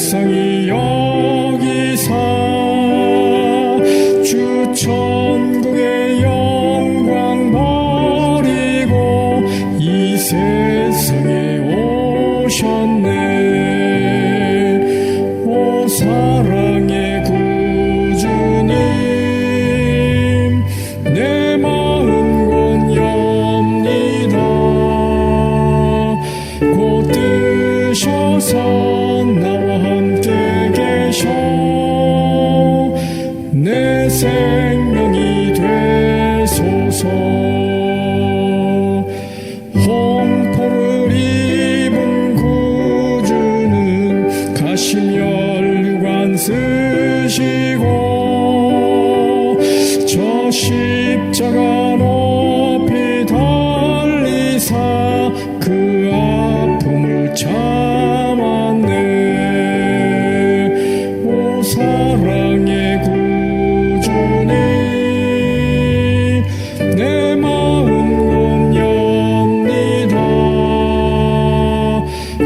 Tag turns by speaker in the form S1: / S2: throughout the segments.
S1: 불쌍히 여기사 주 천국의 영광 버리고 이 세상에 오셨네. 오 사랑의 구주님, 내 마음 권엽니다. 곧 뜨셔서 나와 함께 계셔 내 생명이 되소서. 홍포를 입은 구주는 가시면류관 쓰시고 저 십자가 높이 달리사 그 아픔을 참았네. 오 사랑의 구주님, 내 마음 권엽니다.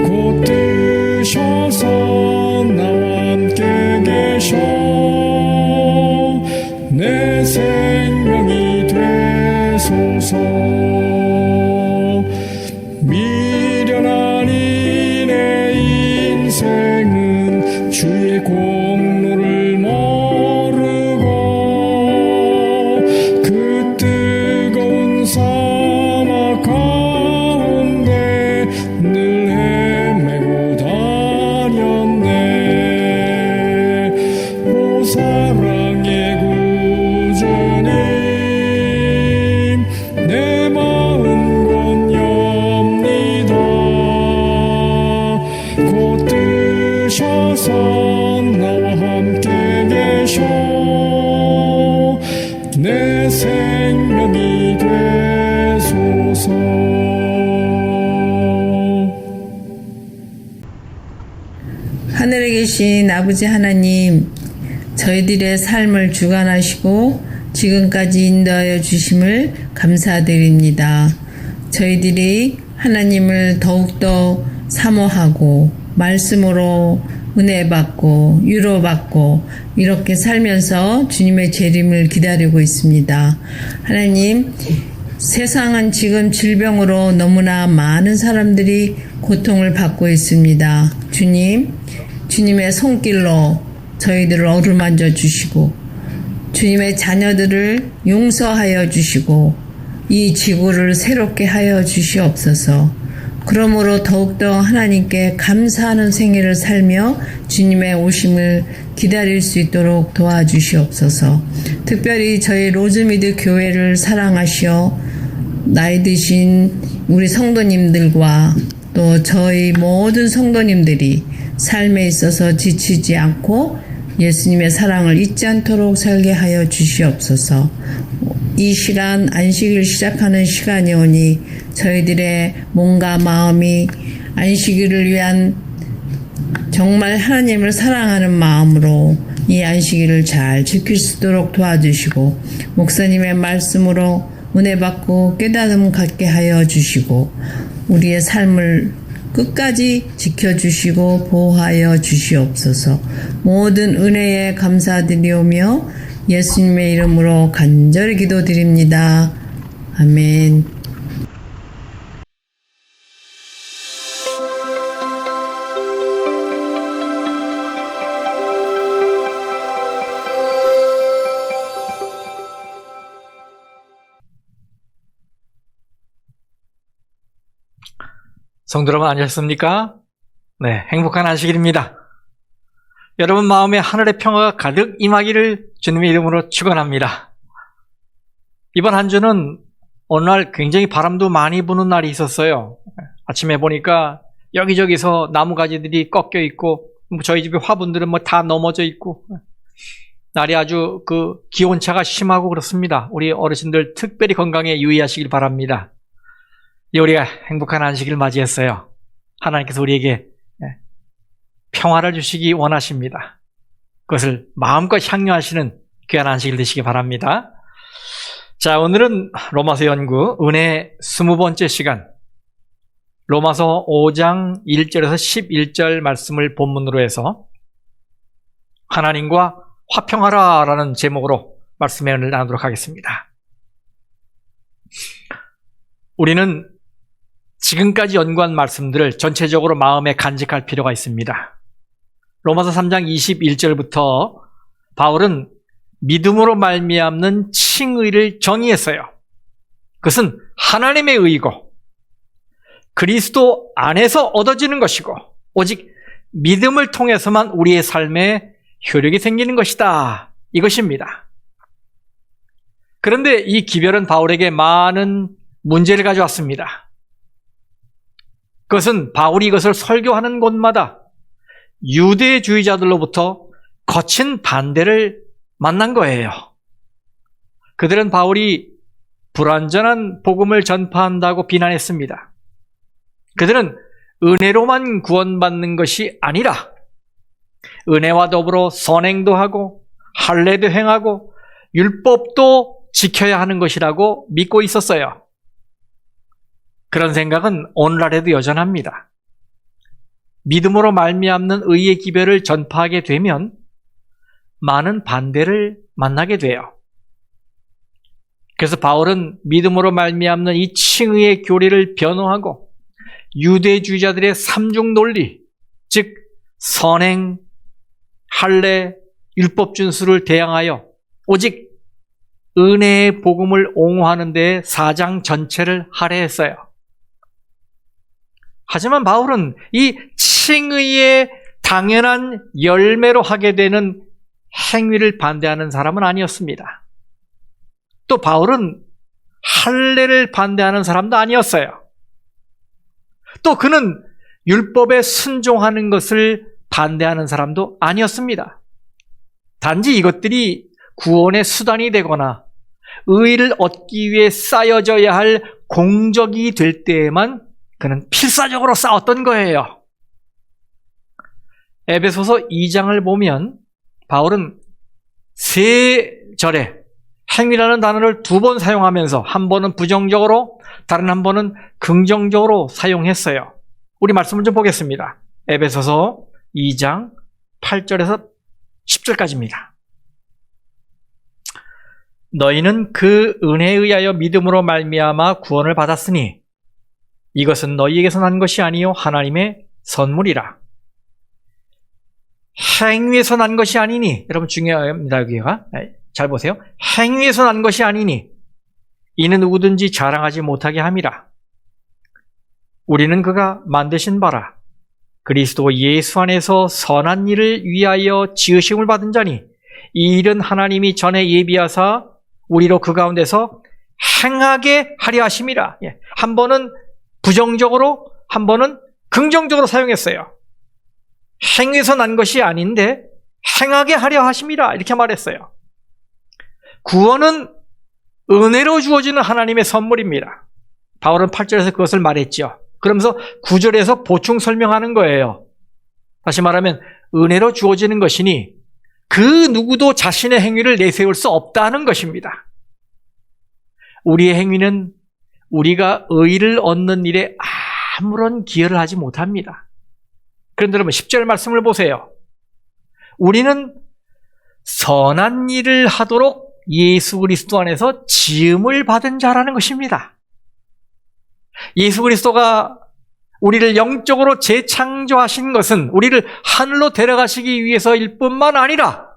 S1: 곧 뜨셔서 나와 함께 계셔 내 생명이 되소서. 미련한 이내 인생은 주의 공로를 모르고 그 뜨거운 사막 가운데 늘 헤매고 다녔네. 오 사랑의 구주님, 내 마음 권엽니다. 곧 뜨셔서 나와 함께 계셔 내 생명이 되소서.
S2: 하늘에 계신 아버지 하나님, 저희들의 삶을 주관하시고 지금까지 인도하여 주심을 감사드립니다. 저희들이 하나님을 더욱더 사모하고 말씀으로 은혜 받고 위로받고 이렇게 살면서 주님의 재림을 기다리고 있습니다. 하나님, 세상은 지금 질병으로 너무나 많은 사람들이 고통을 받고 있습니다. 주님의 손길로 저희들을 어루만져 주시고 주님의 자녀들을 용서하여 주시고 이 지구를 새롭게 하여 주시옵소서. 그러므로 더욱더 하나님께 감사하는 생애를 살며 주님의 오심을 기다릴 수 있도록 도와주시옵소서. 특별히 저희 로즈미드 교회를 사랑하시어 나이 드신 우리 성도님들과 또 저희 모든 성도님들이 삶에 있어서 지치지 않고 예수님의 사랑을 잊지 않도록 살게 하여 주시옵소서. 이 시간 안식일 시작하는 시간이 오니 저희들의 몸과 마음이 안식일을 위한 정말 하나님을 사랑하는 마음으로 이 안식일을 잘 지킬 수 있도록 도와주시고 목사님의 말씀으로 은혜 받고 깨달음 갖게 하여 주시고 우리의 삶을 끝까지 지켜주시고 보호하여 주시옵소서. 모든 은혜에 감사드리오며 예수님의 이름으로 간절히 기도드립니다. 아멘.
S3: 성도 여러분 안녕하셨습니까? 네, 행복한 안식일입니다. 여러분 마음에 하늘의 평화가 가득 임하기를 주님의 이름으로 축원합니다. 이번 한 주는 어느 날 굉장히 바람도 많이 부는 날이 있었어요. 아침에 보니까 여기저기서 나무가지들이 꺾여 있고 저희 집에 화분들은 다 넘어져 있고 날이 아주 기온차가 심하고 그렇습니다. 우리 어르신들 특별히 건강에 유의하시길 바랍니다. 우리가 행복한 안식일 맞이했어요. 하나님께서 우리에게 평화를 주시기 원하십니다. 그것을 마음껏 향유하시는 귀한 안식일 되시기 바랍니다. 자, 오늘은 로마서 연구 은혜 20번째 시간, 로마서 5장 1절에서 11절 말씀을 본문으로 해서 하나님과 화평하라라는 제목으로 말씀을 나누도록 하겠습니다. 우리는 지금까지 연구한 말씀들을 전체적으로 마음에 간직할 필요가 있습니다. 로마서 3장 21절부터 바울은 믿음으로 말미암는 칭의를 정의했어요. 그것은 하나님의 의고 그리스도 안에서 얻어지는 것이고 오직 믿음을 통해서만 우리의 삶에 효력이 생기는 것이다. 이것입니다. 그런데 이 기별은 바울에게 많은 문제를 가져왔습니다. 그것은 바울이 이것을 설교하는 곳마다 유대주의자들로부터 거친 반대를 만난 거예요. 그들은 바울이 불완전한 복음을 전파한다고 비난했습니다. 그들은 은혜로만 구원받는 것이 아니라 은혜와 더불어 선행도 하고 할례도 행하고 율법도 지켜야 하는 것이라고 믿고 있었어요. 그런 생각은 오늘날에도 여전합니다. 믿음으로 말미암는 의의 기별을 전파하게 되면 많은 반대를 만나게 돼요. 그래서 바울은 믿음으로 말미암는 이 칭의의 교리를 변호하고 유대주의자들의 삼중 논리, 즉 선행, 할례, 율법 준수를 대항하여 오직 은혜의 복음을 옹호하는 데 사장 전체를 할애했어요. 하지만 바울은 이 칭의의 당연한 열매로 하게 되는 행위를 반대하는 사람은 아니었습니다. 또 바울은 할례를 반대하는 사람도 아니었어요. 또 그는 율법에 순종하는 것을 반대하는 사람도 아니었습니다. 단지 이것들이 구원의 수단이 되거나 의를 얻기 위해 쌓여져야 할 공적이 될 때에만 그는 필사적으로 싸웠던 거예요. 에베소서 2장을 보면 바울은 세 절에 행위라는 단어를 2번 사용하면서 한 번은 부정적으로 다른 한 번은 긍정적으로 사용했어요. 우리 말씀을 좀 보겠습니다. 에베소서 2장 8절에서 10절까지입니다. 너희는 그 은혜에 의하여 믿음으로 말미암아 구원을 받았으니 이것은 너희에게서 난 것이 아니요 하나님의 선물이라. 행위에서 난 것이 아니니, 여러분 중요합니다. 여기가 잘 보세요. 행위에서 난 것이 아니니 이는 누구든지 자랑하지 못하게 함이라. 우리는 그가 만드신 바라 그리스도 예수 안에서 선한 일을 위하여 지으심을 받은 자니 이 일은 하나님이 전에 예비하사 우리로 그 가운데서 행하게 하려 하심이라. 한 번은 부정적으로 한 번은 긍정적으로 사용했어요. 행위에서 난 것이 아닌데 행하게 하려 하심이라 이렇게 말했어요. 구원은 은혜로 주어지는 하나님의 선물입니다. 바울은 8절에서 그것을 말했죠. 그러면서 9절에서 보충 설명하는 거예요. 다시 말하면 은혜로 주어지는 것이니 그 누구도 자신의 행위를 내세울 수 없다는 것입니다. 우리의 행위는 우리가 의를 얻는 일에 아무런 기여를 하지 못합니다. 그런데 여러분 10절 말씀을 보세요. 우리는 선한 일을 하도록 예수 그리스도 안에서 지음을 받은 자라는 것입니다. 예수 그리스도가 우리를 영적으로 재창조하신 것은 우리를 하늘로 데려가시기 위해서일 뿐만 아니라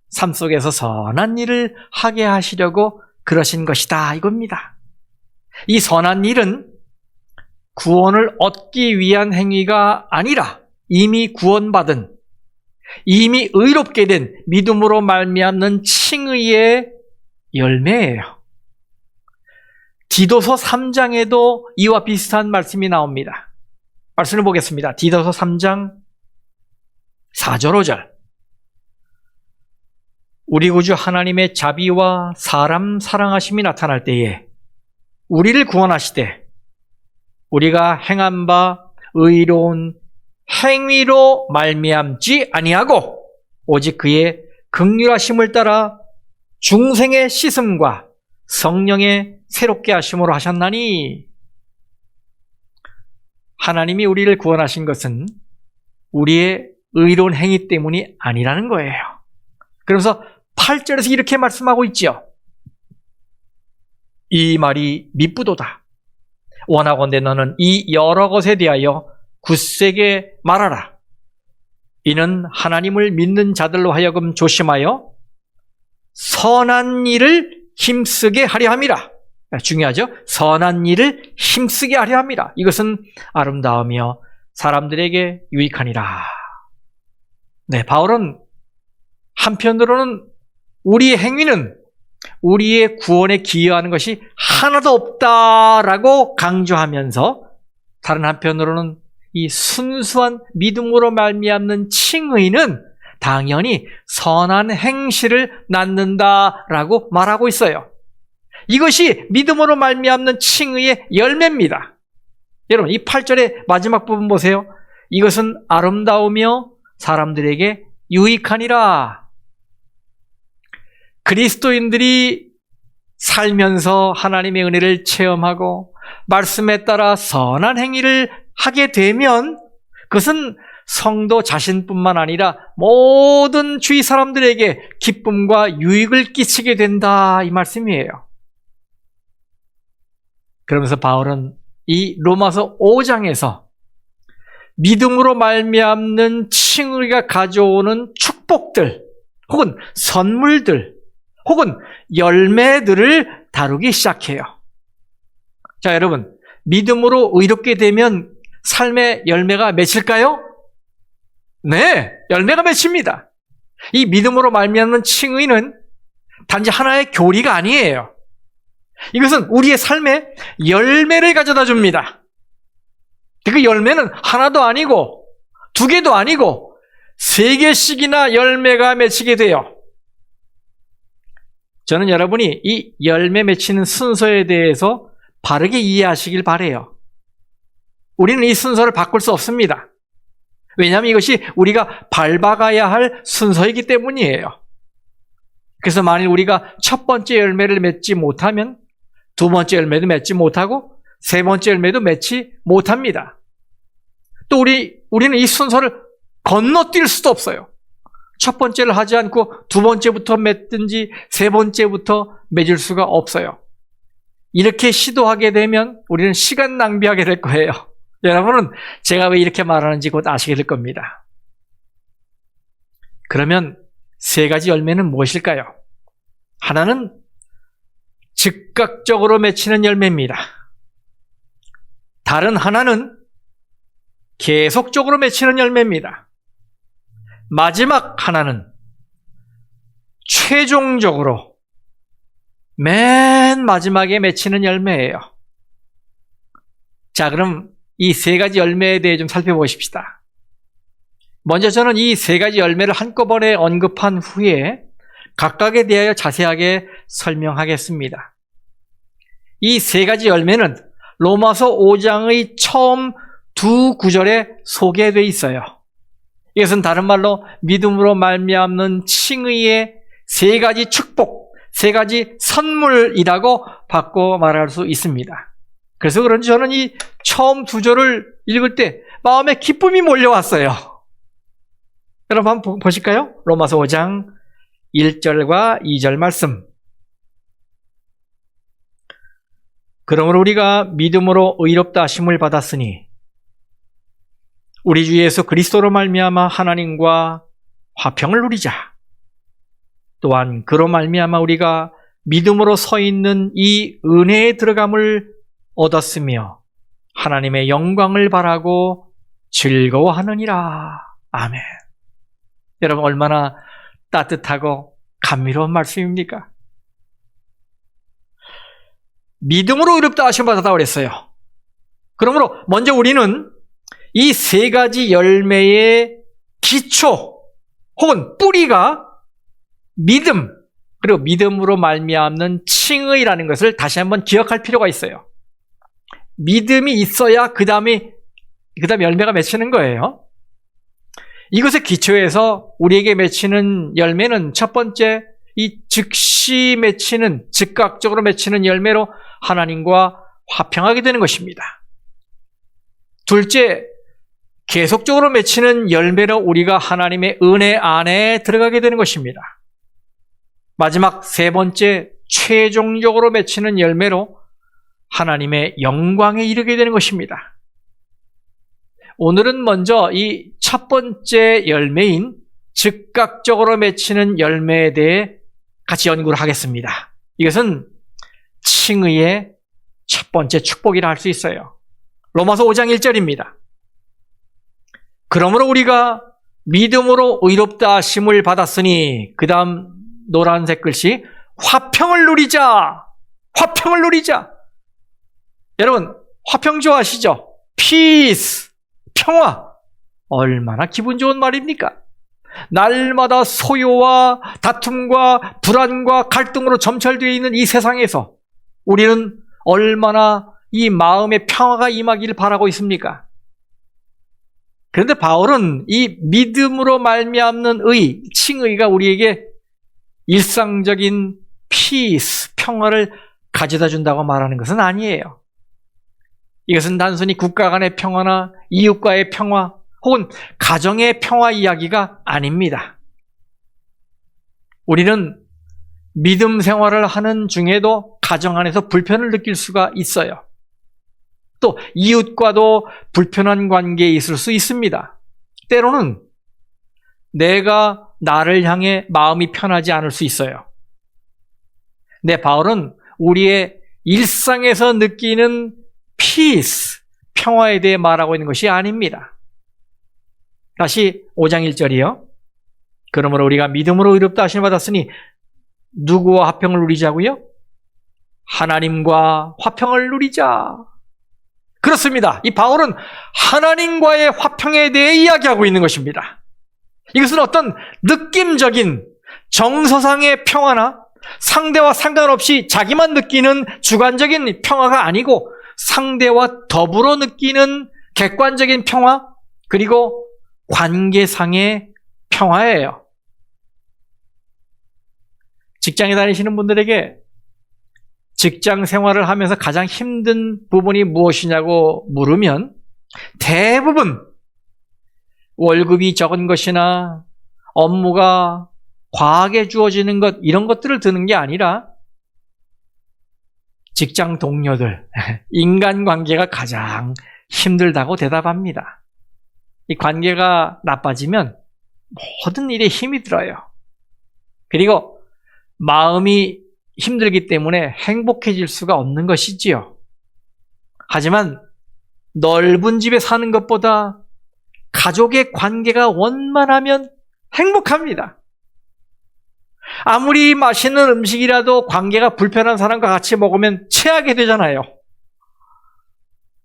S3: 삶 속에서 선한 일을 하게 하시려고 그러신 것이다 이겁니다. 이 선한 일은 구원을 얻기 위한 행위가 아니라 이미 구원받은 이미 의롭게 된 믿음으로 말미암는 칭의의 열매예요. 디도서 3장에도 이와 비슷한 말씀이 나옵니다. 말씀을 보겠습니다. 디도서 3장 4절 5절. 우리 구주 하나님의 자비와 사람 사랑하심이 나타날 때에 우리를 구원하시되 우리가 행한 바 의로운 행위로 말미암지 아니하고 오직 그의 긍휼하심을 따라 중생의 씻음과 성령의 새롭게 하심으로 하셨나니. 하나님이 우리를 구원하신 것은 우리의 의로운 행위 때문이 아니라는 거예요. 그러면서 8절에서 이렇게 말씀하고 있죠. 이 말이 미쁘도다. 원하건대 너는 이 여러 것에 대하여 굳세게 말하라. 이는 하나님을 믿는 자들로 하여금 조심하여 선한 일을 힘쓰게 하려 함이라. 중요하죠? 선한 일을 힘쓰게 하려 함이라. 이것은 아름다우며 사람들에게 유익하니라. 네, 바울은 한편으로는 우리의 행위는 우리의 구원에 기여하는 것이 하나도 없다라고 강조하면서 다른 한편으로는 이 순수한 믿음으로 말미암는 칭의는 당연히 선한 행실을 낳는다라고 말하고 있어요. 이것이 믿음으로 말미암는 칭의의 열매입니다. 여러분, 이 8절의 마지막 부분 보세요. 이것은 아름다우며 사람들에게 유익하니라. 그리스도인들이 살면서 하나님의 은혜를 체험하고 말씀에 따라 선한 행위를 하게 되면 그것은 성도 자신뿐만 아니라 모든 주위 사람들에게 기쁨과 유익을 끼치게 된다, 이 말씀이에요. 그러면서 바울은 이 로마서 5장에서 믿음으로 말미암는 칭의가 가져오는 축복들 혹은 선물들 혹은 열매들을 다루기 시작해요. 자, 여러분, 믿음으로 의롭게 되면 삶의 열매가 맺힐까요? 네, 열매가 맺힙니다. 이 믿음으로 말미암는 칭의는 단지 하나의 교리가 아니에요. 이것은 우리의 삶에 열매를 가져다 줍니다. 그 열매는 하나도 아니고 2개도 아니고 3개씩이나 열매가 맺히게 돼요. 저는 여러분이 이 열매 맺히는 순서에 대해서 바르게 이해하시길 바라요. 우리는 이 순서를 바꿀 수 없습니다. 왜냐하면 이것이 우리가 밟아가야 할 순서이기 때문이에요. 그래서 만일 우리가 첫 번째 열매를 맺지 못하면 2번째 열매도 맺지 못하고 3번째 열매도 맺지 못합니다. 또 우리는 이 순서를 건너뛸 수도 없어요. 첫 번째를 하지 않고 2번째부터 맺든지 3번째부터 맺을 수가 없어요. 이렇게 시도하게 되면 우리는 시간 낭비하게 될 거예요. 여러분은 제가 왜 이렇게 말하는지 곧 아시게 될 겁니다. 그러면 3가지 열매는 무엇일까요? 하나는 즉각적으로 맺히는 열매입니다. 다른 하나는 계속적으로 맺히는 열매입니다. 마지막 하나는 최종적으로 맨 마지막에 맺히는 열매예요. 자, 그럼 이 3가지 열매에 대해 좀 살펴보십시다. 먼저 저는 이 3가지 열매를 한꺼번에 언급한 후에 각각에 대하여 자세하게 설명하겠습니다. 이 3가지 열매는 로마서 5장의 처음 2구절에 소개되어 있어요. 이것은 다른 말로 믿음으로 말미암는 칭의의 3가지 축복, 3가지 선물이라고 바꿔 말할 수 있습니다. 그래서 그런지 저는 이 처음 2절을 읽을 때 마음에 기쁨이 몰려왔어요. 여러분 한번 보실까요? 로마서 5장 1절과 2절 말씀. 그러므로 우리가 믿음으로 의롭다 하심을 받았으니 우리 주 예수 그리스도로 말미암아 하나님과 화평을 누리자. 또한 그로 말미암아 우리가 믿음으로 서 있는 이 은혜에 들어감을 얻었으며 하나님의 영광을 바라고 즐거워하느니라. 아멘. 여러분, 얼마나 따뜻하고 감미로운 말씀입니까? 믿음으로 의롭다 하심을 받았다고 그랬어요. 그러므로 먼저 우리는 이 3가지 열매의 기초 혹은 뿌리가 믿음, 그리고 믿음으로 말미암는 칭의라는 것을 다시 한번 기억할 필요가 있어요. 믿음이 있어야 그 다음에 열매가 맺히는 거예요. 이것의 기초에서 우리에게 맺히는 열매는 첫 번째, 이 즉시 맺히는, 즉각적으로 맺히는 열매로 하나님과 화평하게 되는 것입니다. 둘째, 계속적으로 맺히는 열매로 우리가 하나님의 은혜 안에 들어가게 되는 것입니다. 마지막 세 번째, 최종적으로 맺히는 열매로 하나님의 영광에 이르게 되는 것입니다. 오늘은 먼저 이 첫 번째 열매인 즉각적으로 맺히는 열매에 대해 같이 연구를 하겠습니다. 이것은 칭의의 첫 번째 축복이라 할 수 있어요. 로마서 5장 1절입니다. 그러므로 우리가 믿음으로 의롭다 하심을 받았으니, 그 다음 노란색 글씨, 화평을 누리자. 화평을 누리자. 여러분, 화평 좋아하시죠? 피스, 평화. 얼마나 기분 좋은 말입니까? 날마다 소요와 다툼과 불안과 갈등으로 점철되어 있는 이 세상에서 우리는 얼마나 이 마음의 평화가 임하기를 바라고 있습니까? 그런데 바울은 이 믿음으로 말미암는 의, 칭의가 우리에게 일상적인 피스, 평화를 가져다 준다고 말하는 것은 아니에요. 이것은 단순히 국가 간의 평화나 이웃과의 평화 혹은 가정의 평화 이야기가 아닙니다. 우리는 믿음 생활을 하는 중에도 가정 안에서 불편을 느낄 수가 있어요. 또 이웃과도 불편한 관계에 있을 수 있습니다. 때로는 내가 나를 향해 마음이 편하지 않을 수 있어요. 근데 바울은 우리의 일상에서 느끼는 피스, 평화에 대해 말하고 있는 것이 아닙니다. 다시 5장 1절이요. 그러므로 우리가 믿음으로 의롭다 하심을 받았으니 누구와 화평을 누리자고요? 하나님과 화평을 누리자. 그렇습니다. 이 바울은 하나님과의 화평에 대해 이야기하고 있는 것입니다. 이것은 어떤 느낌적인 정서상의 평화나 상대와 상관없이 자기만 느끼는 주관적인 평화가 아니고 상대와 더불어 느끼는 객관적인 평화, 그리고 관계상의 평화예요. 직장에 다니시는 분들에게 직장 생활을 하면서 가장 힘든 부분이 무엇이냐고 물으면 대부분 월급이 적은 것이나 업무가 과하게 주어지는 것, 이런 것들을 드는 게 아니라 직장 동료들, 인간관계가 가장 힘들다고 대답합니다. 이 관계가 나빠지면 모든 일에 힘이 들어요. 그리고 마음이 힘들기 때문에 행복해질 수가 없는 것이지요. 하지만 넓은 집에 사는 것보다 가족의 관계가 원만하면 행복합니다. 아무리 맛있는 음식이라도 관계가 불편한 사람과 같이 먹으면 체하게 되잖아요.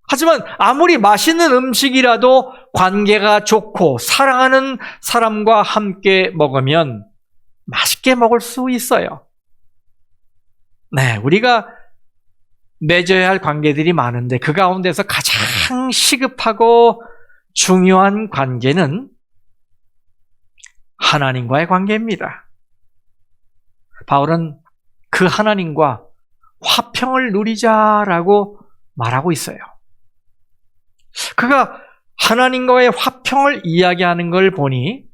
S3: 하지만 아무리 맛있는 음식이라도 관계가 좋고 사랑하는 사람과 함께 먹으면 맛있게 먹을 수 있어요. 네, 우리가 맺어야 할 관계들이 많은데 그 가운데서 가장 시급하고 중요한 관계는 하나님과의 관계입니다. 바울은 그 하나님과 화평을 누리자라고 말하고 있어요. 그가 하나님과의 화평을 이야기하는 걸 보니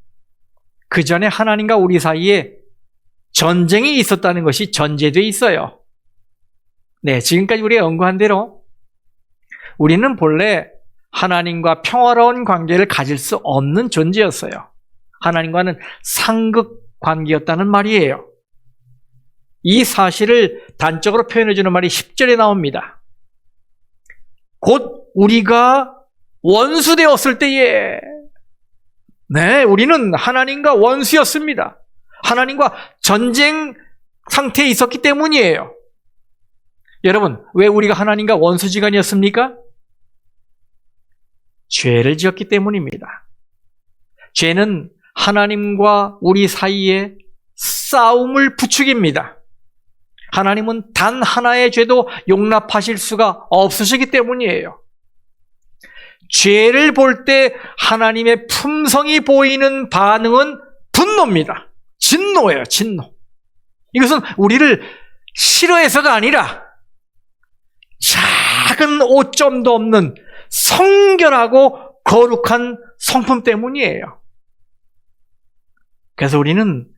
S3: 그 전에 하나님과 우리 사이에 전쟁이 있었다는 것이 전제되어 있어요. 네, 지금까지 우리가 연구한 대로 우리는 본래 하나님과 평화로운 관계를 가질 수 없는 존재였어요. 하나님과는 상극 관계였다는 말이에요. 이 사실을 단적으로 표현해주는 말이 10절에 나옵니다. 곧 우리가 원수되었을 때에, 네, 우리는 하나님과 원수였습니다. 하나님과 전쟁 상태에 있었기 때문이에요. 여러분, 왜 우리가 하나님과 원수지간이었습니까? 죄를 지었기 때문입니다. 죄는 하나님과 우리 사이에 싸움을 부추깁니다. 하나님은 단 하나의 죄도 용납하실 수가 없으시기 때문이에요. 죄를 볼 때 하나님의 품성이 보이는 반응은 분노입니다. 진노예요, 진노. 이것은 우리를 싫어해서가 아니라 작은 오점도 없는 성결하고 거룩한 성품 때문이에요. 그래서 우리는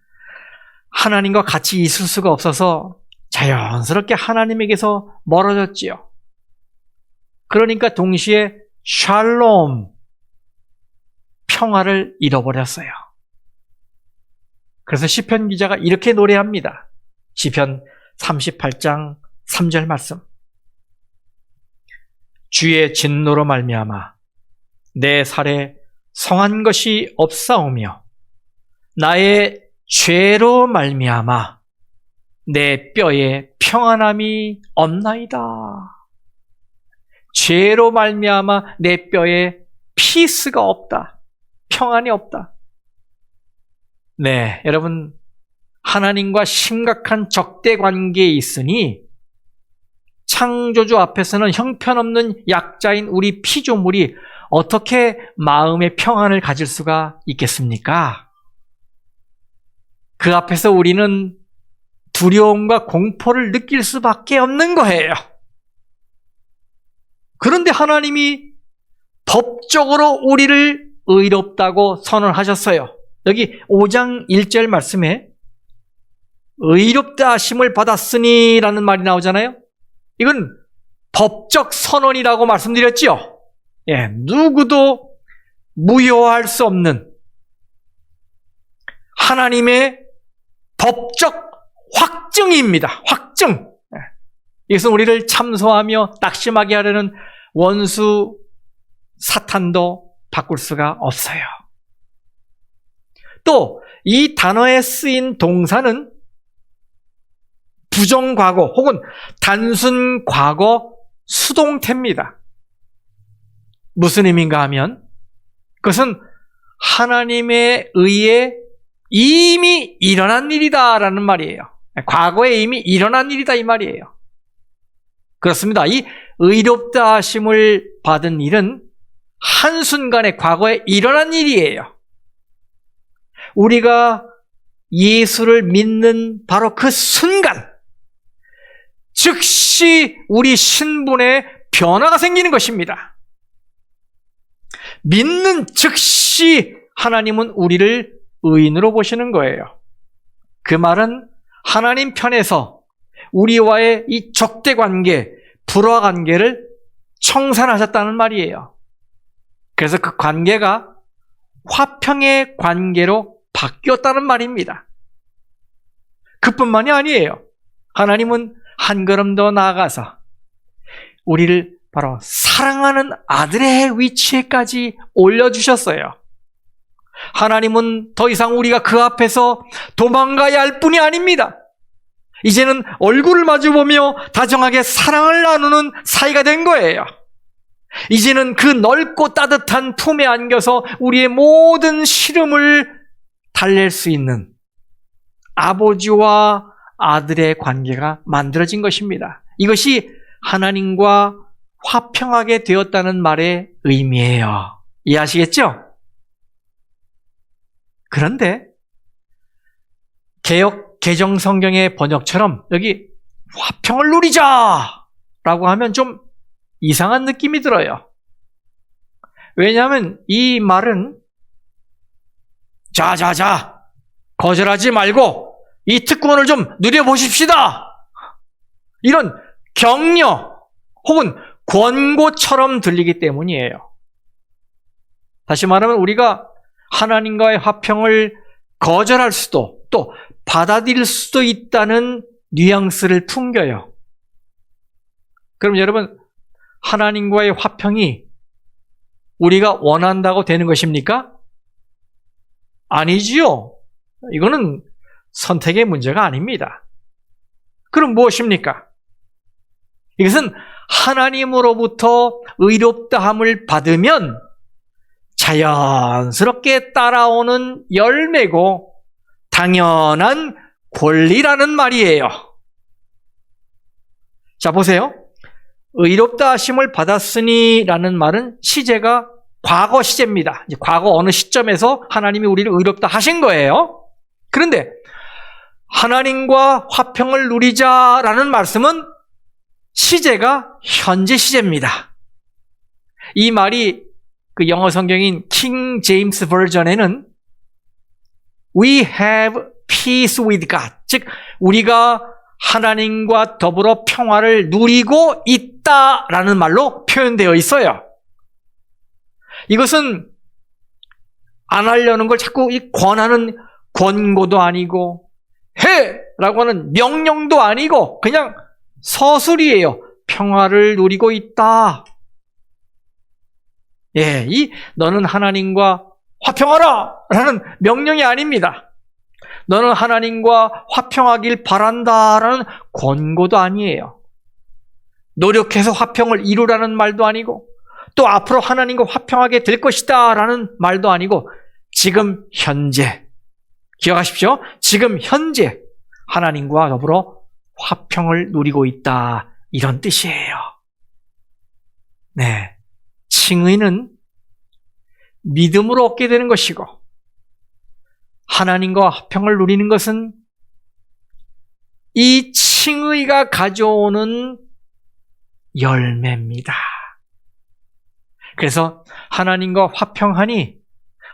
S3: 하나님과 같이 있을 수가 없어서 자연스럽게 하나님에게서 멀어졌지요. 그러니까 동시에 샬롬, 평화를 잃어버렸어요. 그래서 시편 기자가 이렇게 노래합니다. 시편 38장 3절 말씀. 주의 진노로 말미암아 내 살에 성한 것이 없사오며 나의 죄로 말미암아 내 뼈에 평안함이 없나이다. 죄로 말미암아 내 뼈에 피스가 없다. 평안이 없다. 네, 여러분, 하나님과 심각한 적대 관계에 있으니 창조주 앞에서는 형편없는 약자인 우리 피조물이 어떻게 마음의 평안을 가질 수가 있겠습니까? 그 앞에서 우리는 두려움과 공포를 느낄 수밖에 없는 거예요. 그런데 하나님이 법적으로 우리를 의롭다고 선언하셨어요. 여기 5장 1절 말씀에 의롭다 하심을 받았으니 라는 말이 나오잖아요. 이건 법적 선언이라고 말씀드렸지요. 예, 누구도 무효할 수 없는 하나님의 법적 확증입니다. 확증. 이것은 우리를 참소하며 낙심하게 하려는 원수 사탄도 바꿀 수가 없어요. 또 이 단어에 쓰인 동사는 부정과거 혹은 단순 과거 수동태입니다. 무슨 의미인가 하면 그것은 하나님에 의해 이미 일어난 일이다라는 말이에요. 과거에 이미 일어난 일이다 이 말이에요. 그렇습니다. 이 의롭다 하심을 받은 일은 한순간에 과거에 일어난 일이에요. 우리가 예수를 믿는 바로 그 순간 즉시 우리 신분에 변화가 생기는 것입니다. 믿는 즉시 하나님은 우리를 의인으로 보시는 거예요. 그 말은 하나님 편에서 우리와의 이 적대 관계, 불화 관계를 청산하셨다는 말이에요. 그래서 그 관계가 화평의 관계로 바뀌었다는 말입니다. 그뿐만이 아니에요. 하나님은 한 걸음 더 나아가서 우리를 바로 사랑하는 아들의 위치에까지 올려주셨어요. 하나님은 더 이상 우리가 그 앞에서 도망가야 할 뿐이 아닙니다. 이제는 얼굴을 마주보며 다정하게 사랑을 나누는 사이가 된 거예요. 이제는 그 넓고 따뜻한 품에 안겨서 우리의 모든 시름을 달랠 수 있는 아버지와 아들의 관계가 만들어진 것입니다. 이것이 하나님과 화평하게 되었다는 말의 의미예요. 이해하시겠죠? 그런데 개정 성경의 번역처럼 여기 화평을 누리자라고 하면 좀 이상한 느낌이 들어요. 왜냐하면 이 말은 자 거절하지 말고 이 특권을 좀 누려보십시다. 이런 격려 혹은 권고처럼 들리기 때문이에요. 다시 말하면 우리가 하나님과의 화평을 거절할 수도 또 받아들일 수도 있다는 뉘앙스를 풍겨요. 그럼 여러분, 하나님과의 화평이 우리가 원한다고 되는 것입니까? 아니지요. 이거는 선택의 문제가 아닙니다. 그럼 무엇입니까? 이것은 하나님으로부터 의롭다함을 받으면 자연스럽게 따라오는 열매고 당연한 권리라는 말이에요. 자, 보세요. 의롭다 하심을 받았으니 라는 말은 시제가 과거 시제입니다. 이제 과거 어느 시점에서 하나님이 우리를 의롭다 하신 거예요. 그런데 하나님과 화평을 누리자라는 말씀은 시제가 현재 시제입니다. 이 말이 그 영어 성경인 킹 제임스 버전에는 We have peace with God. 즉, 우리가 하나님과 더불어 평화를 누리고 있다라는 말로 표현되어 있어요. 이것은 안 하려는 걸 자꾸 권하는 권고도 아니고 해라고 하는 명령도 아니고 그냥 서술이에요. 평화를 누리고 있다. 예, 너는 하나님과 화평하라 라는 명령이 아닙니다. 너는 하나님과 화평하길 바란다라는 권고도 아니에요. 노력해서 화평을 이루라는 말도 아니고 또 앞으로 하나님과 화평하게 될 것이다 라는 말도 아니고 지금 현재, 기억하십시오. 지금 현재 하나님과 더불어 화평을 누리고 있다, 이런 뜻이에요. 네, 칭의는 믿음으로 얻게 되는 것이고 하나님과 화평을 누리는 것은 이 칭의가 가져오는 열매입니다. 그래서 하나님과 화평하니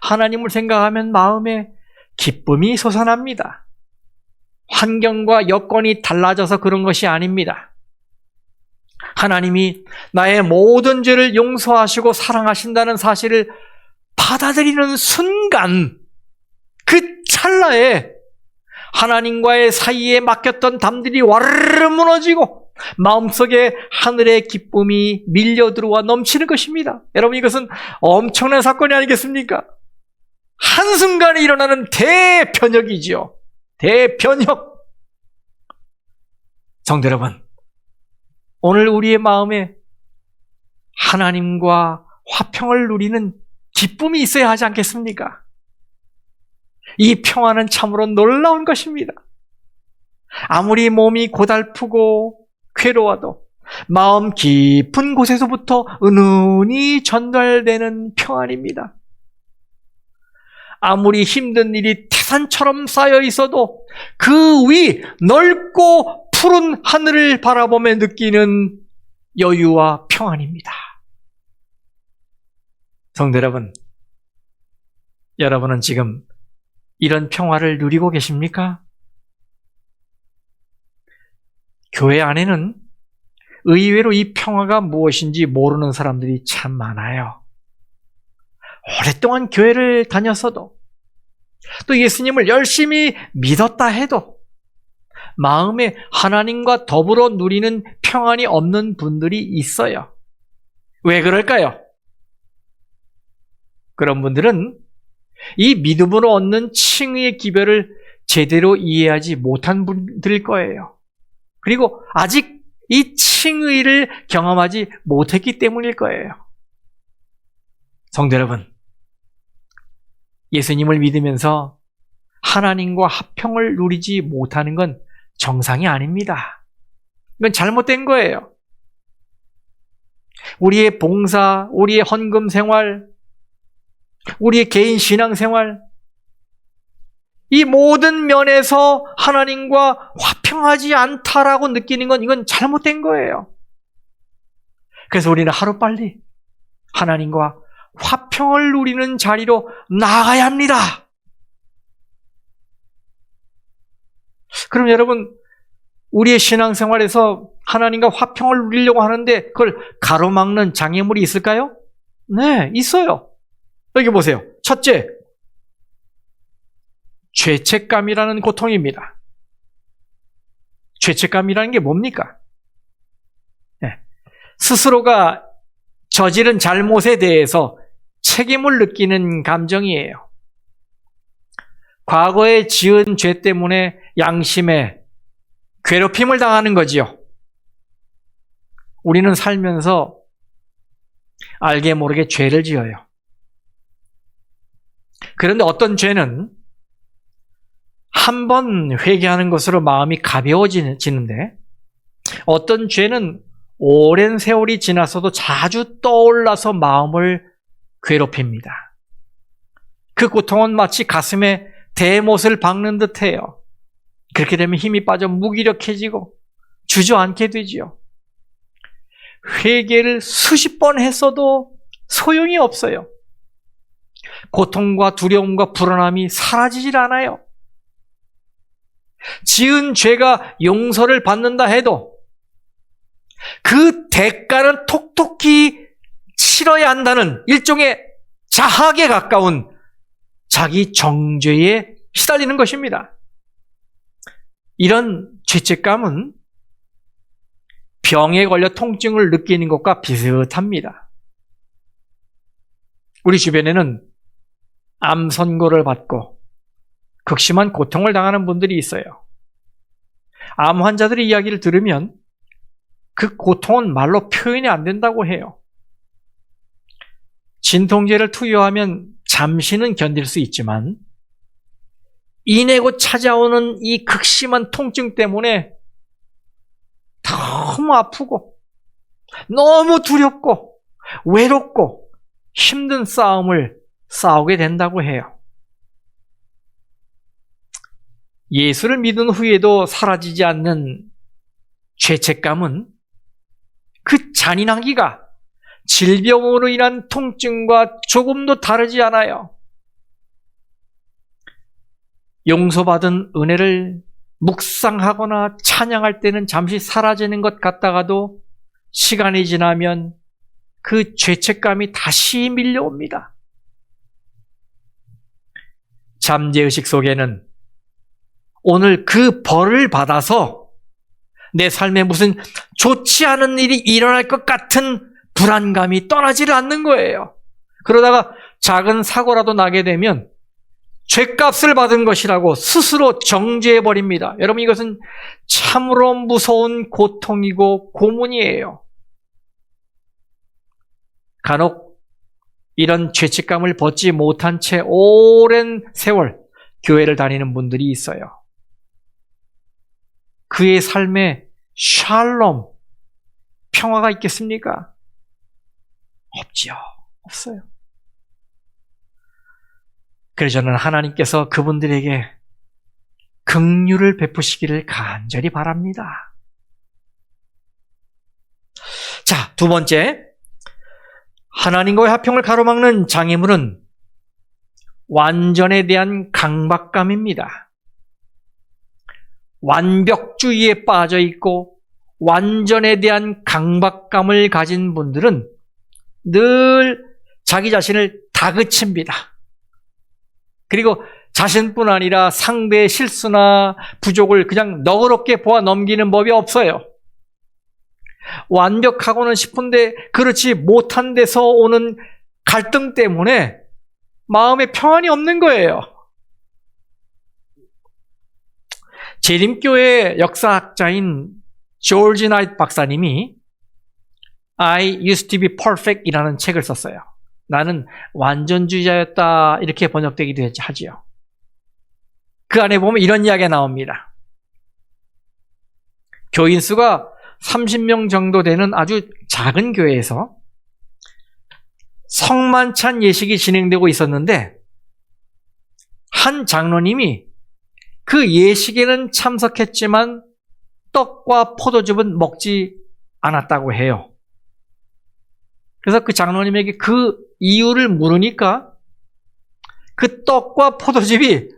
S3: 하나님을 생각하면 마음에 기쁨이 솟아납니다. 환경과 여건이 달라져서 그런 것이 아닙니다. 하나님이 나의 모든 죄를 용서하시고 사랑하신다는 사실을 받아들이는 순간, 그 찰나에 하나님과의 사이에 막혔던 담들이 와르르 무너지고 마음속에 하늘의 기쁨이 밀려들어와 넘치는 것입니다. 여러분, 이것은 엄청난 사건이 아니겠습니까? 한순간에 일어나는 대변혁이지요. 대변혁. 성도 여러분, 오늘 우리의 마음에 하나님과 화평을 누리는 기쁨이 있어야 하지 않겠습니까? 이 평화는 참으로 놀라운 것입니다. 아무리 몸이 고달프고 괴로워도 마음 깊은 곳에서부터 은은히 전달되는 평안입니다. 아무리 힘든 일이 태산처럼 쌓여 있어도 그 위 넓고 푸른 하늘을 바라보며 느끼는 여유와 평안입니다. 성도 여러분, 여러분은 지금 이런 평화를 누리고 계십니까? 교회 안에는 의외로 이 평화가 무엇인지 모르는 사람들이 참 많아요. 오랫동안 교회를 다녔어도 또 예수님을 열심히 믿었다 해도 마음에 하나님과 더불어 누리는 평안이 없는 분들이 있어요. 왜 그럴까요? 그런 분들은 이 믿음으로 얻는 칭의의 기별을 제대로 이해하지 못한 분들일 거예요. 그리고 아직 이 칭의를 경험하지 못했기 때문일 거예요. 성도 여러분, 예수님을 믿으면서 하나님과 화평을 누리지 못하는 건 정상이 아닙니다. 이건 잘못된 거예요. 우리의 봉사, 우리의 헌금 생활, 우리의 개인 신앙 생활, 이 모든 면에서 하나님과 화평하지 않다라고 느끼는 건 이건 잘못된 거예요. 그래서 우리는 하루빨리 하나님과 화평을 누리는 자리로 나아가야 합니다. 그럼 여러분, 우리의 신앙생활에서 하나님과 화평을 누리려고 하는데 그걸 가로막는 장애물이 있을까요? 네, 있어요. 여기 보세요. 첫째, 죄책감이라는 고통입니다. 죄책감이라는 게 뭡니까? 네, 스스로가 저지른 잘못에 대해서 책임을 느끼는 감정이에요. 과거에 지은 죄 때문에 양심에 괴롭힘을 당하는 거지요. 우리는 살면서 알게 모르게 죄를 지어요. 그런데 어떤 죄는 한 번 회개하는 것으로 마음이 가벼워지는데 어떤 죄는 오랜 세월이 지나서도 자주 떠올라서 마음을 괴롭힙니다. 그 고통은 마치 가슴에 대못을 박는 듯해요. 그렇게 되면 힘이 빠져 무기력해지고 주저앉게 되지요. 회개를 수십 번 했어도 소용이 없어요. 고통과 두려움과 불안함이 사라지질 않아요. 지은 죄가 용서를 받는다 해도 그 대가는 톡톡히 치러야 한다는 일종의 자학에 가까운 자기 정죄에 시달리는 것입니다. 이런 죄책감은 병에 걸려 통증을 느끼는 것과 비슷합니다. 우리 주변에는 암 선고를 받고 극심한 고통을 당하는 분들이 있어요. 암 환자들의 이야기를 들으면 그 고통은 말로 표현이 안 된다고 해요. 진통제를 투여하면 잠시는 견딜 수 있지만 이내고 찾아오는 이 극심한 통증 때문에 너무 아프고 너무 두렵고 외롭고 힘든 싸움을 싸우게 된다고 해요. 예수를 믿은 후에도 사라지지 않는 죄책감은 그 잔인하기가 질병으로 인한 통증과 조금도 다르지 않아요. 용서받은 은혜를 묵상하거나 찬양할 때는 잠시 사라지는 것 같다가도 시간이 지나면 그 죄책감이 다시 밀려옵니다. 잠재의식 속에는 오늘 그 벌을 받아서 내 삶에 무슨 좋지 않은 일이 일어날 것 같은 불안감이 떠나지를 않는 거예요. 그러다가 작은 사고라도 나게 되면 죄값을 받은 것이라고 스스로 정죄해버립니다. 여러분, 이것은 참으로 무서운 고통이고 고문이에요. 간혹 이런 죄책감을 벗지 못한 채 오랜 세월 교회를 다니는 분들이 있어요. 그의 삶에 샬롬, 평화가 있겠습니까? 없지요. 없어요. 그래서 저는 하나님께서 그분들에게 긍휼을 베푸시기를 간절히 바랍니다. 자, 두 번째, 하나님과의 화평을 가로막는 장애물은 완전에 대한 강박감입니다. 완벽주의에 빠져 있고 완전에 대한 강박감을 가진 분들은 늘 자기 자신을 다그칩니다. 그리고 자신뿐 아니라 상대의 실수나 부족을 그냥 너그럽게 보아 넘기는 법이 없어요. 완벽하고는 싶은데 그렇지 못한 데서 오는 갈등 때문에 마음에 평안이 없는 거예요. 재림교회 역사학자인 조지 나이트 박사님이 I used to be perfect 이라는 책을 썼어요. 나는 완전주의자였다, 이렇게 번역되기도 하지요. 그 안에 보면 이런 이야기가 나옵니다. 교인 수가 30명 정도 되는 아주 작은 교회에서 성만찬 예식이 진행되고 있었는데 한 장로님이 그 예식에는 참석했지만 떡과 포도즙은 먹지 않았다고 해요. 그래서 그 장로님에게 그 이유를 물으니까 그 떡과 포도즙이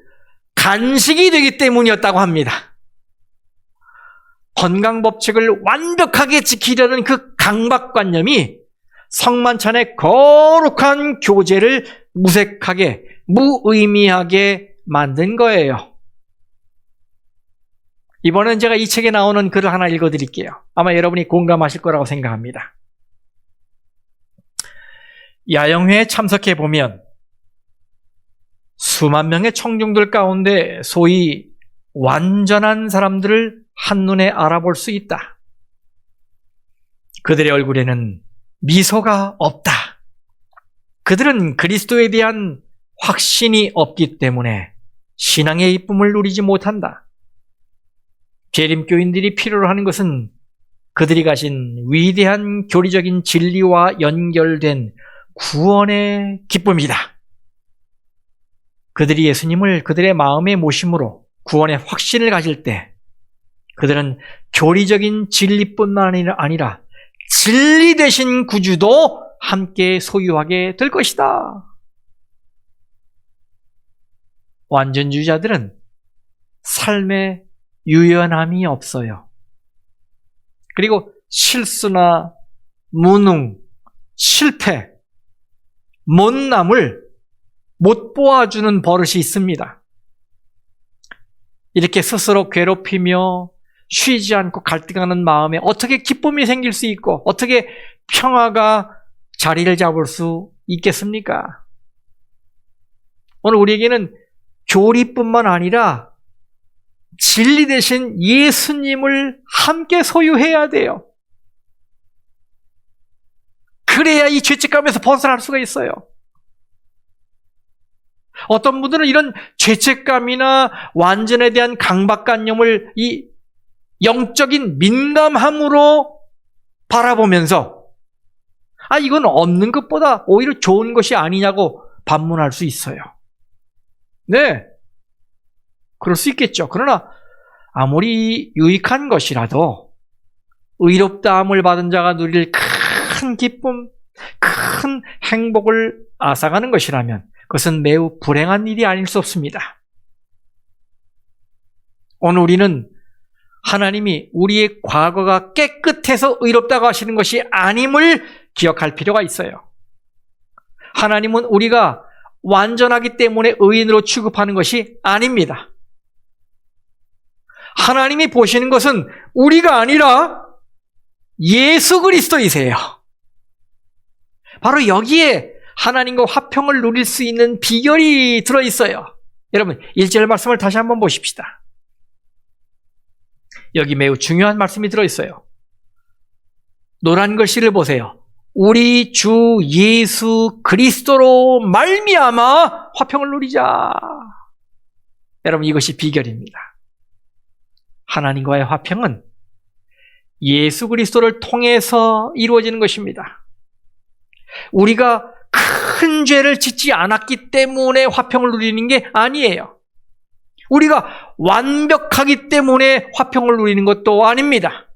S3: 간식이 되기 때문이었다고 합니다. 건강법칙을 완벽하게 지키려는 그 강박관념이 성만찬의 거룩한 교제를 무색하게, 무의미하게 만든 거예요. 이번엔 제가 이 책에 나오는 글을 하나 읽어드릴게요. 아마 여러분이 공감하실 거라고 생각합니다. 야영회에 참석해보면 수만 명의 청중들 가운데 소위 완전한 사람들을 한눈에 알아볼 수 있다. 그들의 얼굴에는 미소가 없다. 그들은 그리스도에 대한 확신이 없기 때문에 신앙의 이쁨을 누리지 못한다. 재림교인들이 필요로 하는 것은 그들이 가진 위대한 교리적인 진리와 연결된 구원의 기쁨이다. 그들이 예수님을 그들의 마음에 모심으로 구원의 확신을 가질 때 그들은 교리적인 진리뿐만 아니라 진리 되신 구주도 함께 소유하게 될 것이다. 완전주의자들은 삶에 유연함이 없어요. 그리고 실수나 무능, 실패, 못남을 못 보아주는 버릇이 있습니다. 이렇게 스스로 괴롭히며 쉬지 않고 갈등하는 마음에 어떻게 기쁨이 생길 수 있고 어떻게 평화가 자리를 잡을 수 있겠습니까? 오늘 우리에게는 교리뿐만 아니라 진리 대신 예수님을 함께 소유해야 돼요. 그래야 이 죄책감에서 벗어날 수가 있어요. 어떤 분들은 이런 죄책감이나 완전에 대한 강박관념을 이 영적인 민감함으로 바라보면서 이건 없는 것보다 오히려 좋은 것이 아니냐고 반문할 수 있어요. 네, 그럴 수 있겠죠. 그러나 아무리 유익한 것이라도 의롭다함을 받은 자가 누릴 큰 기쁨, 큰 행복을 앗아가는 것이라면 그것은 매우 불행한 일이 아닐 수 없습니다. 오늘 우리는 하나님이 우리의 과거가 깨끗해서 의롭다고 하시는 것이 아님을 기억할 필요가 있어요. 하나님은 우리가 완전하기 때문에 의인으로 취급하는 것이 아닙니다. 하나님이 보시는 것은 우리가 아니라 예수 그리스도이세요. 바로 여기에 하나님과 화평을 누릴 수 있는 비결이 들어있어요. 여러분 1절 말씀을 다시 한번 보십시다. 여기 매우 중요한 말씀이 들어있어요. 노란 글씨를 보세요. 우리 주 예수 그리스도로 말미암아 화평을 누리자. 여러분 이것이 비결입니다. 하나님과의 화평은 예수 그리스도를 통해서 이루어지는 것입니다. 우리가 큰 죄를 짓지 않았기 때문에 화평을 누리는 게 아니에요. 우리가 완벽하기 때문에 화평을 누리는 것도 아닙니다.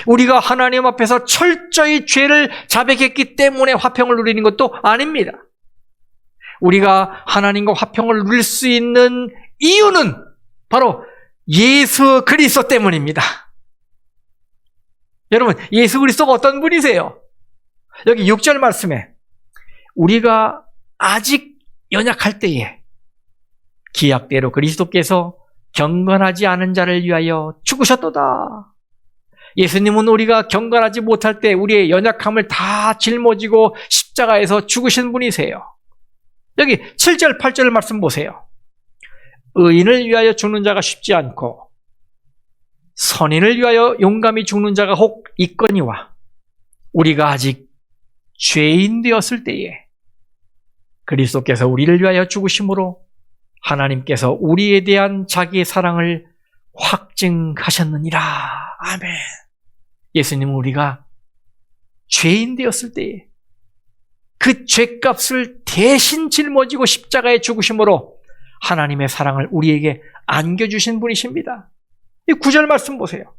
S3: 우리가 하나님 앞에서 철저히 죄를 자백했기 때문에 화평을 누리는 것도 아닙니다. 우리가 하나님과 화평을 누릴 수 있는 이유는 바로 예수 그리스도 때문입니다. 여러분, 예수 그리스도가 어떤 분이세요? 여기 6절 말씀에 우리가 아직 연약할 때에 기약대로 그리스도께서 경건하지 않은 자를 위하여 죽으셨도다. 예수님은 우리가 경건하지 못할 때 우리의 연약함을 다 짊어지고 십자가에서 죽으신 분이세요. 여기 7절, 8절 말씀 보세요. 의인을 위하여 죽는 자가 쉽지 않고 선인을 위하여 용감히 죽는 자가 혹 있거니와 우리가 아직 죄인 되었을 때에 그리스도께서 우리를 위하여 죽으심으로 하나님께서 우리에 대한 자기의 사랑을 확증하셨느니라. 아멘. 예수님은 우리가 죄인 되었을 때에 그 죄값을 대신 짊어지고 십자가에 죽으심으로 하나님의 사랑을 우리에게 안겨주신 분이십니다. 이 9절 말씀 보세요.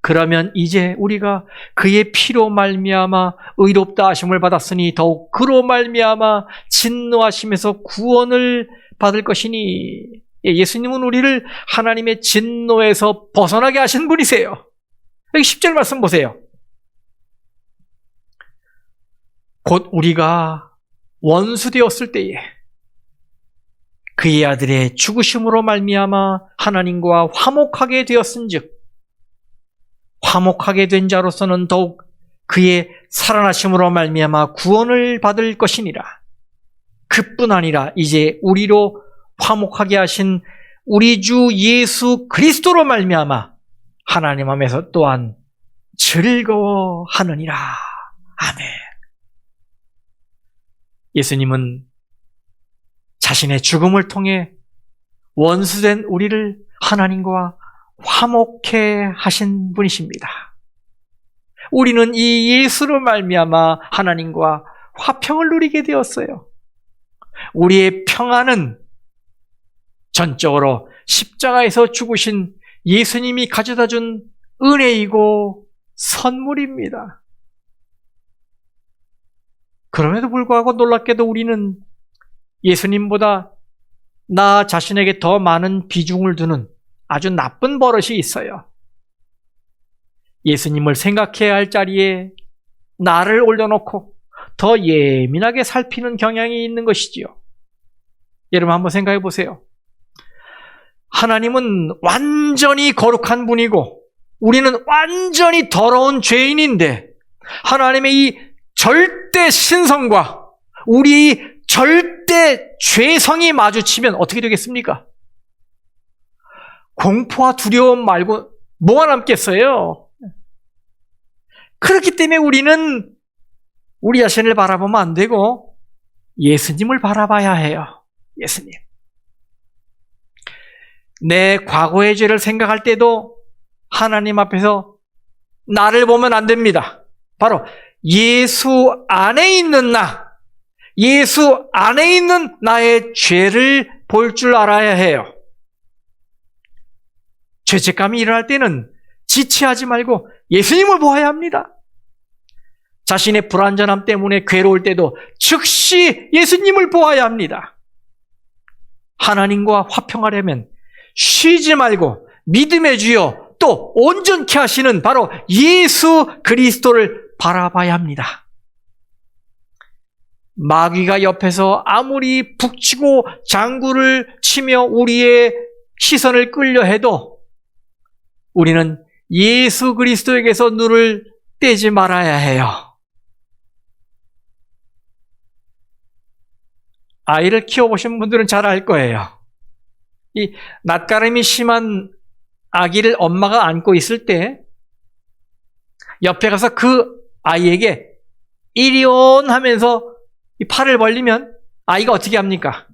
S3: 그러면 이제 우리가 그의 피로 말미암아 의롭다 하심을 받았으니 더욱 그로 말미암아 진노하심에서 구원을 받을 것이니. 예수님은 우리를 하나님의 진노에서 벗어나게 하신 분이세요. 여기 10절 말씀 보세요. 곧 우리가 원수 되었을 때에 그의 아들의 죽으심으로 말미암아 하나님과 화목하게 되었은즉 화목하게 된 자로서는 더욱 그의 살아나심으로 말미암아 구원을 받을 것이니라. 그뿐 아니라 이제 우리로 화목하게 하신 우리 주 예수 그리스도로 말미암아 하나님 앞에서 또한 즐거워하느니라. 아멘. 예수님은 자신의 죽음을 통해 원수된 우리를 하나님과 화목해 하신 분이십니다. 우리는 이 예수로 말미암아 하나님과 화평을 누리게 되었어요. 우리의 평안은 전적으로 십자가에서 죽으신 예수님이 가져다 준 은혜이고 선물입니다. 그럼에도 불구하고 놀랍게도 우리는 예수님보다 나 자신에게 더 많은 비중을 두는 아주 나쁜 버릇이 있어요. 예수님을 생각해야 할 자리에 나를 올려놓고 더 예민하게 살피는 경향이 있는 것이지요. 여러분 한번 생각해 보세요. 하나님은 완전히 거룩한 분이고 우리는 완전히 더러운 죄인인데 하나님의 이 절대 신성과 우리의 절대 죄성이 마주치면 어떻게 되겠습니까? 공포와 두려움 말고 뭐가 남겠어요? 그렇기 때문에 우리는 우리 자신을 바라보면 안 되고 예수님을 바라봐야 해요. 예수님. 내 과거의 죄를 생각할 때도 하나님 앞에서 나를 보면 안 됩니다. 바로 예수 안에 있는 나, 예수 안에 있는 나의 죄를 볼 줄 알아야 해요. 죄책감이 일어날 때는 지체하지 말고 예수님을 보아야 합니다. 자신의 불완전함 때문에 괴로울 때도 즉시 예수님을 보아야 합니다. 하나님과 화평하려면 쉬지 말고 믿음의 주여 또 온전케 하시는 바로 예수 그리스도를 바라봐야 합니다. 마귀가 옆에서 아무리 북치고 장구를 치며 우리의 시선을 끌려 해도 우리는 예수 그리스도에게서 눈을 떼지 말아야 해요. 아이를 키워보신 분들은 잘 알 거예요. 이 낯가림이 심한 아기를 엄마가 안고 있을 때 옆에 가서 그 아이에게 이리온 하면서 이 팔을 벌리면 아이가 어떻게 합니까?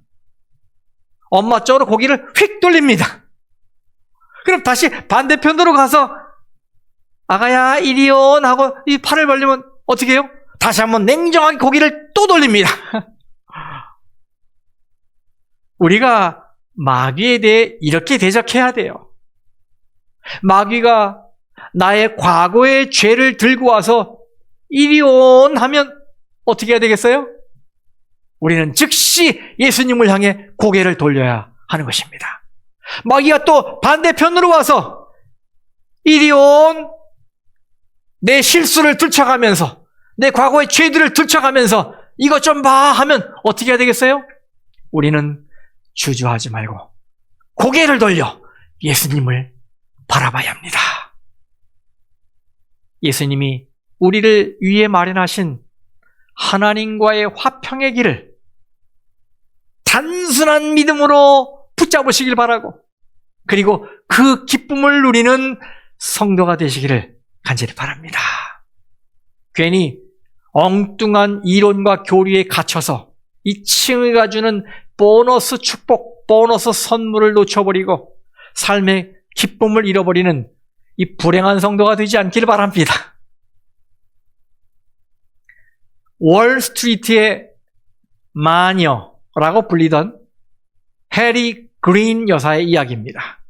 S3: 엄마 쪽으로 고개를 휙 돌립니다. 그럼 다시 반대편으로 가서 아가야 이리온 하고 이 팔을 벌리면 어떻게 해요? 다시 한번 냉정하게 고개를 또 돌립니다. 우리가 마귀에 대해 이렇게 대적해야 돼요. 마귀가 나의 과거의 죄를 들고 와서 이리온 하면 어떻게 해야 되겠어요? 우리는 즉시 예수님을 향해 고개를 돌려야 하는 것입니다. 마귀가 또 반대편으로 와서 이리온 내 실수를 들춰가면서 내 과거의 죄들을 들춰가면서 이것 좀 봐 하면 어떻게 해야 되겠어요? 우리는 주저하지 말고 고개를 돌려 예수님을 바라봐야 합니다. 예수님이 우리를 위해 마련하신 하나님과의 화평의 길을 단순한 믿음으로 붙잡으시길 바라고 그리고 그 기쁨을 누리는 성도가 되시기를 간절히 바랍니다. 괜히 엉뚱한 이론과 교리에 갇혀서 이 칭의가 주는 보너스 축복, 보너스 선물을 놓쳐버리고 삶의 기쁨을 잃어버리는 이 불행한 성도가 되지 않기를 바랍니다. 월스트리트의 마녀라고 불리던 해리 그린 여사의 이야기입니다.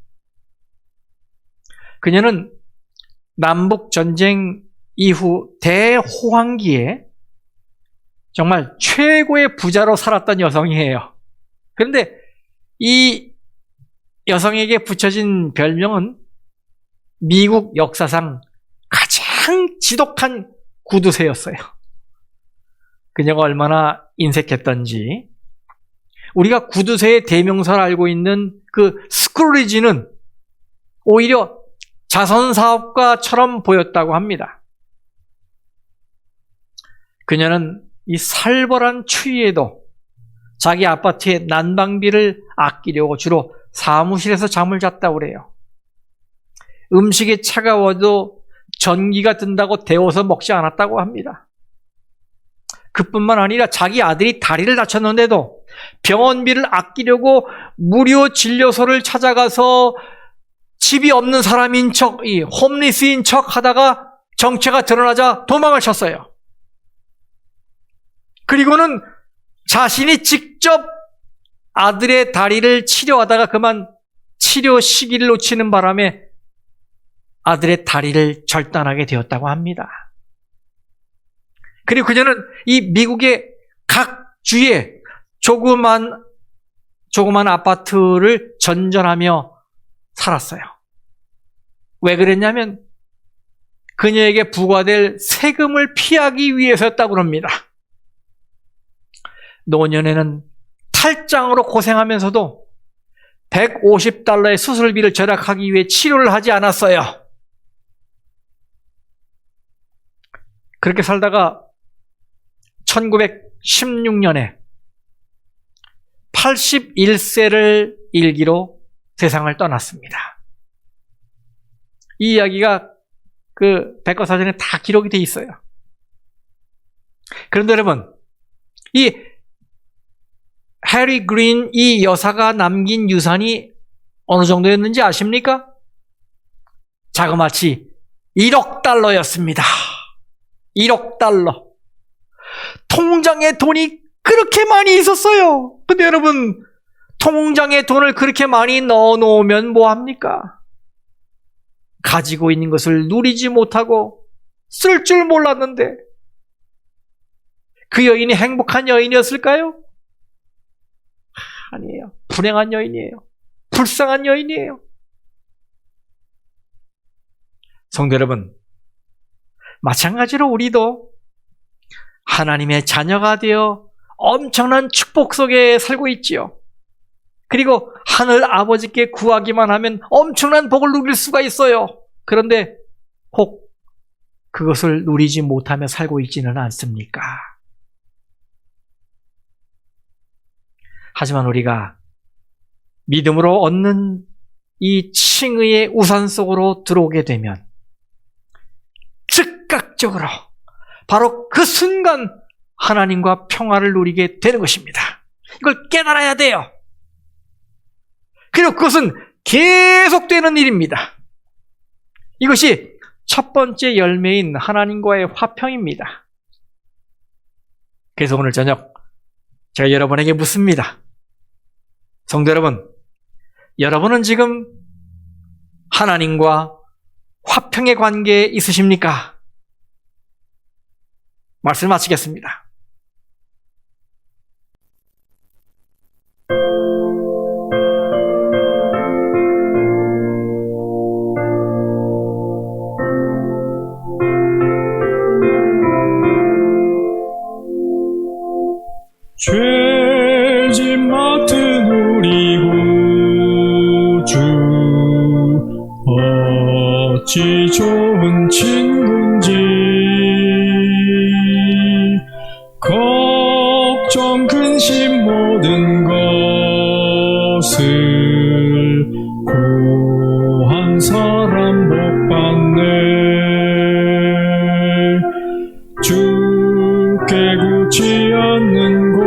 S3: 그녀는 남북전쟁 이후 대호황기에 정말 최고의 부자로 살았던 여성이에요. 그런데 이 여성에게 붙여진 별명은 미국 역사상 가장 지독한 구두쇠였어요. 그녀가 얼마나 인색했던지 우리가 구두쇠의 대명사를 알고 있는 그 스크루리지는 오히려 자선사업가처럼 보였다고 합니다. 그녀는 이 살벌한 추위에도 자기 아파트의 난방비를 아끼려고 주로 사무실에서 잠을 잤다고 그래요. 음식이 차가워도 전기가 든다고 데워서 먹지 않았다고 합니다. 그뿐만 아니라 자기 아들이 다리를 다쳤는데도 병원비를 아끼려고 무료 진료소를 찾아가서 집이 없는 사람인 척, 이 홈리스인 척 하다가 정체가 드러나자 도망을 쳤어요. 그리고는 자신이 직접 아들의 다리를 치료하다가 그만 치료 시기를 놓치는 바람에 아들의 다리를 절단하게 되었다고 합니다. 그리고 그녀는 이 미국의 각 주에 조그만 아파트를 전전하며 살았어요. 왜 그랬냐면 그녀에게 부과될 세금을 피하기 위해서였다고 합니다. 노년에는 탈장으로 고생하면서도 $150의 수술비를 절약하기 위해 치료를 하지 않았어요. 그렇게 살다가 1916년에 81세를 일기로 세상을 떠났습니다. 이 이야기가 그 백과사전에 다 기록이 돼 있어요. 그런데 여러분, 이 해리 그린 이 여사가 남긴 유산이 어느 정도였는지 아십니까? 자그마치 $1억. 1억 달러. 통장에 돈이 그렇게 많이 있었어요. 근데 여러분, 통장에 돈을 그렇게 많이 넣어 놓으면 뭐합니까? 가지고 있는 것을 누리지 못하고 쓸 줄 몰랐는데 그 여인이 행복한 여인이었을까요? 아니에요. 불행한 여인이에요. 불쌍한 여인이에요. 성도 여러분, 마찬가지로 우리도 하나님의 자녀가 되어 엄청난 축복 속에 살고 있지요. 그리고 하늘 아버지께 구하기만 하면 엄청난 복을 누릴 수가 있어요. 그런데 혹 그것을 누리지 못하며 살고 있지는 않습니까? 하지만 우리가 믿음으로 얻는 이 칭의의 우산 속으로 들어오게 되면 즉각적으로 바로 그 순간 하나님과 평화를 누리게 되는 것입니다. 이걸 깨달아야 돼요. 그리고 그것은 계속되는 일입니다. 이것이 첫 번째 열매인 하나님과의 화평입니다. 그래서 오늘 저녁 제가 여러분에게 묻습니다. 성도 여러분, 여러분은 지금 하나님과 화평의 관계에 있으십니까? 말씀 마치겠습니다.
S1: 죄짐 맡은 우리 구주 어찌 좋은 친구인지 걱정 근심 모든 것을 고한 사람 복 받네 주께 굳지 않는 고로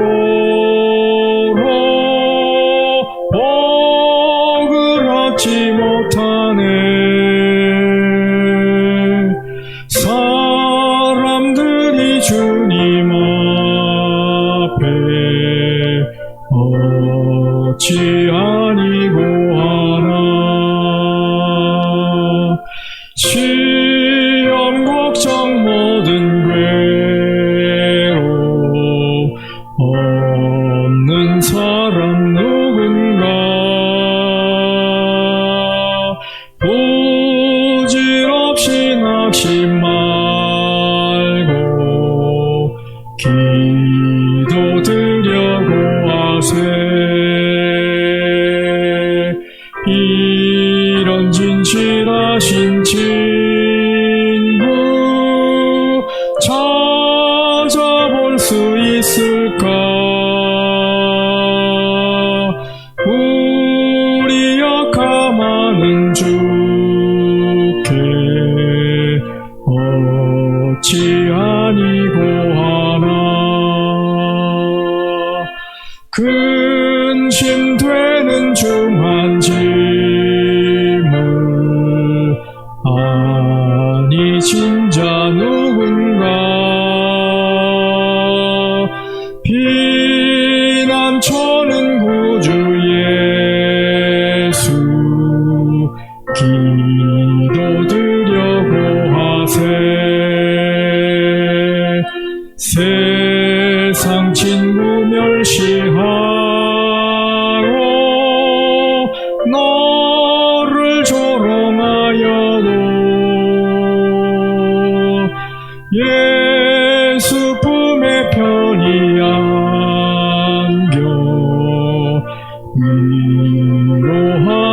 S1: 복을 얻지 못하네 사람들이 주님 앞에 어찌 아니고 하나 시험 걱정 모든 괴로 없는 사람 누군가 부질없이 낙심 말고 기도 드려고 하세 이런 진실하신 친구 찾아볼 수 있을까 우리 약함하는 주께 어찌 아니고 하나 근심되는 중한 짐을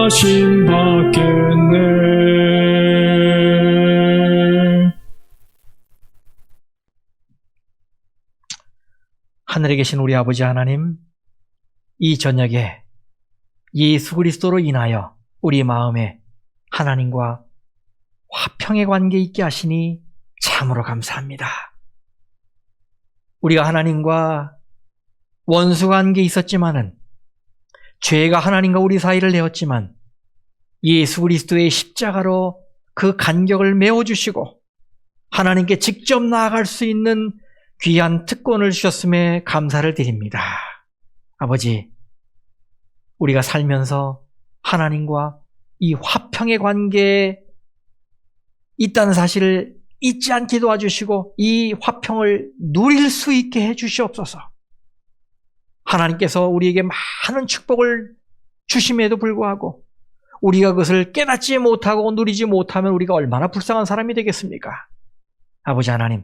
S1: 하심 받겠네.
S3: 하늘에 계신 우리 아버지 하나님, 이 저녁에 예수 그리스도로 인하여 우리 마음에 하나님과 화평의 관계 있게 하시니 참으로 감사합니다. 우리가 하나님과 원수 관계 있었지만은, 죄가 하나님과 우리 사이를 내었지만 예수 그리스도의 십자가로 그 간격을 메워주시고 하나님께 직접 나아갈 수 있는 귀한 특권을 주셨음에 감사를 드립니다. 아버지, 우리가 살면서 하나님과 이 화평의 관계에 있다는 사실을 잊지 않게 도와주시고 이 화평을 누릴 수 있게 해주시옵소서. 하나님께서 우리에게 많은 축복을 주심에도 불구하고 우리가 그것을 깨닫지 못하고 누리지 못하면 우리가 얼마나 불쌍한 사람이 되겠습니까? 아버지 하나님,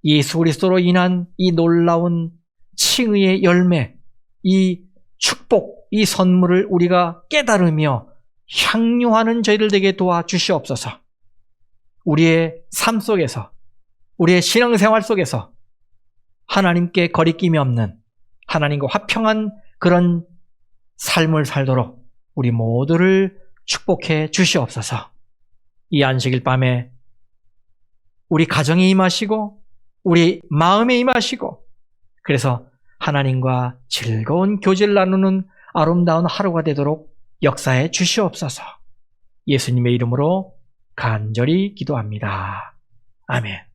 S3: 예수 그리스도로 인한 이 놀라운 칭의의 열매, 이 축복, 이 선물을 우리가 깨달으며 향유하는 저희들 되게 도와주시옵소서. 우리의 삶 속에서, 우리의 신앙생활 속에서 하나님께 거리낌이 없는 하나님과 화평한 그런 삶을 살도록 우리 모두를 축복해 주시옵소서. 이 안식일 밤에 우리 가정에 임하시고 우리 마음에 임하시고 그래서 하나님과 즐거운 교제를 나누는 아름다운 하루가 되도록 역사해 주시옵소서. 예수님의 이름으로 간절히 기도합니다. 아멘.